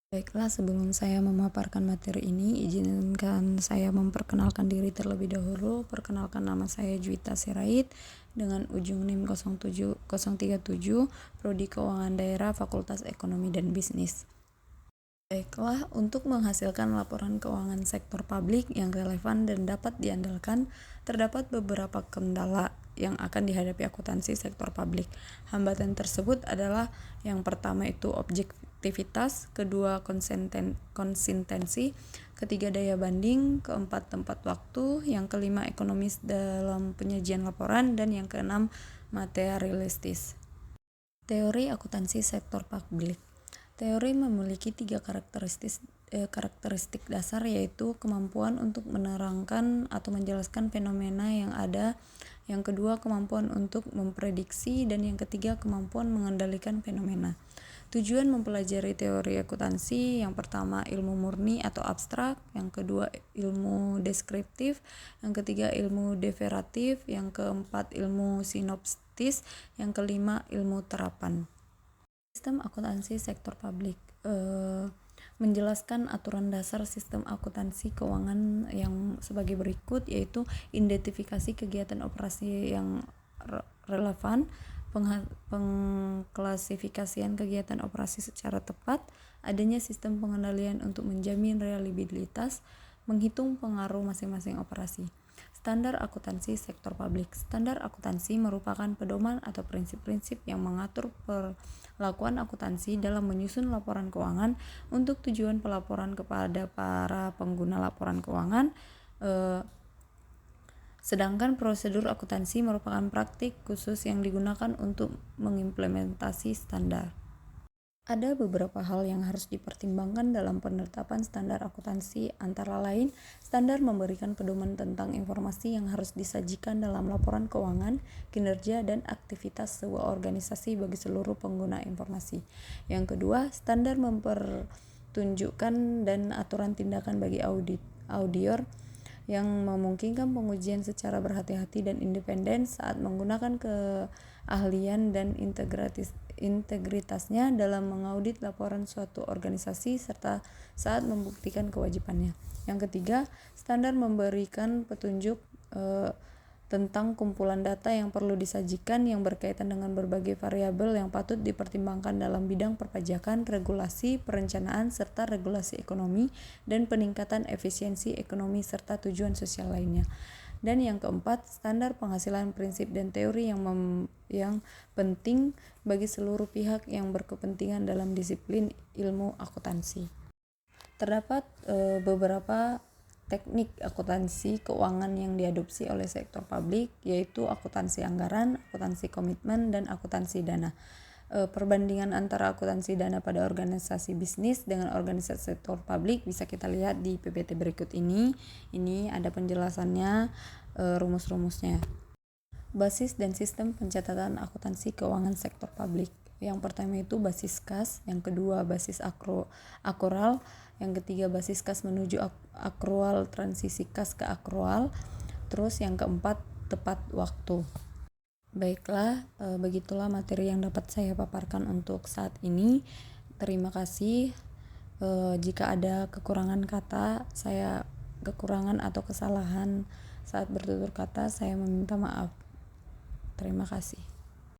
Baiklah, sebelum saya memaparkan materi ini, izinkan saya memperkenalkan diri terlebih dahulu. Perkenalkan, nama saya Juwita Sirait dengan ujung NIM 037, Prodi Keuangan Daerah, Fakultas Ekonomi dan Bisnis. Baiklah, untuk menghasilkan laporan keuangan sektor publik yang relevan dan dapat diandalkan, terdapat beberapa kendala yang akan dihadapi akuntansi sektor publik. Hambatan tersebut adalah yang pertama itu objektivitas, kedua konsistensi, ketiga daya banding, keempat tempat waktu, yang kelima ekonomis dalam penyajian laporan, dan yang keenam materialistis. Teori akuntansi sektor publik. Teori memiliki tiga karakteristik dasar, yaitu kemampuan untuk menerangkan atau menjelaskan fenomena yang ada, yang kedua kemampuan untuk memprediksi, dan yang ketiga kemampuan mengendalikan fenomena. Tujuan mempelajari teori akuntansi: yang pertama ilmu murni atau abstrak, yang kedua ilmu deskriptif, yang ketiga ilmu deveratif, yang keempat ilmu sinopsis, yang kelima ilmu terapan. Sistem akuntansi sektor publik menjelaskan aturan dasar sistem akuntansi keuangan yang sebagai berikut, yaitu identifikasi kegiatan operasi yang relevan, pengklasifikasian kegiatan operasi secara tepat, adanya sistem pengendalian untuk menjamin reliabilitas, menghitung pengaruh masing-masing operasi. Standar akuntansi sektor publik. Standar akuntansi merupakan pedoman atau prinsip-prinsip yang mengatur perlakuan akuntansi dalam menyusun laporan keuangan untuk tujuan pelaporan kepada para pengguna laporan keuangan. Sedangkan prosedur akuntansi merupakan praktik khusus yang digunakan untuk mengimplementasi standar. Ada beberapa hal yang harus dipertimbangkan dalam penetapan standar akuntansi, antara lain, standar memberikan pedoman tentang informasi yang harus disajikan dalam laporan keuangan, kinerja, dan aktivitas sebuah organisasi bagi seluruh pengguna informasi. Yang kedua, standar mempertunjukkan dan aturan tindakan bagi auditor yang memungkinkan pengujian secara berhati-hati dan independen saat menggunakan keahlian dan integritasnya dalam mengaudit laporan suatu organisasi serta saat membuktikan kewajibannya. Yang ketiga, standar memberikan petunjuk tentang kumpulan data yang perlu disajikan yang berkaitan dengan berbagai variabel yang patut dipertimbangkan dalam bidang perpajakan, regulasi, perencanaan, serta regulasi ekonomi dan peningkatan efisiensi ekonomi serta tujuan sosial lainnya. Dan yang keempat, standar penghasilan prinsip dan teori yang penting bagi seluruh pihak yang berkepentingan dalam disiplin ilmu akuntansi. Terdapat beberapa teknik akuntansi keuangan yang diadopsi oleh sektor publik, yaitu akuntansi anggaran, akuntansi komitmen, dan akuntansi dana. Perbandingan antara akuntansi dana pada organisasi bisnis dengan organisasi sektor publik bisa kita lihat di PPT berikut ini. Ini ada penjelasannya, rumus-rumusnya. Basis dan sistem pencatatan akuntansi keuangan sektor publik. Yang pertama itu basis kas, yang kedua basis akrual, yang ketiga basis kas menuju akrual, transisi kas ke akrual, terus yang keempat tepat waktu. Baiklah, begitulah materi yang dapat saya paparkan untuk saat ini. Terima kasih. Jika ada kekurangan atau kesalahan saat bertutur kata, saya meminta maaf. Terima kasih.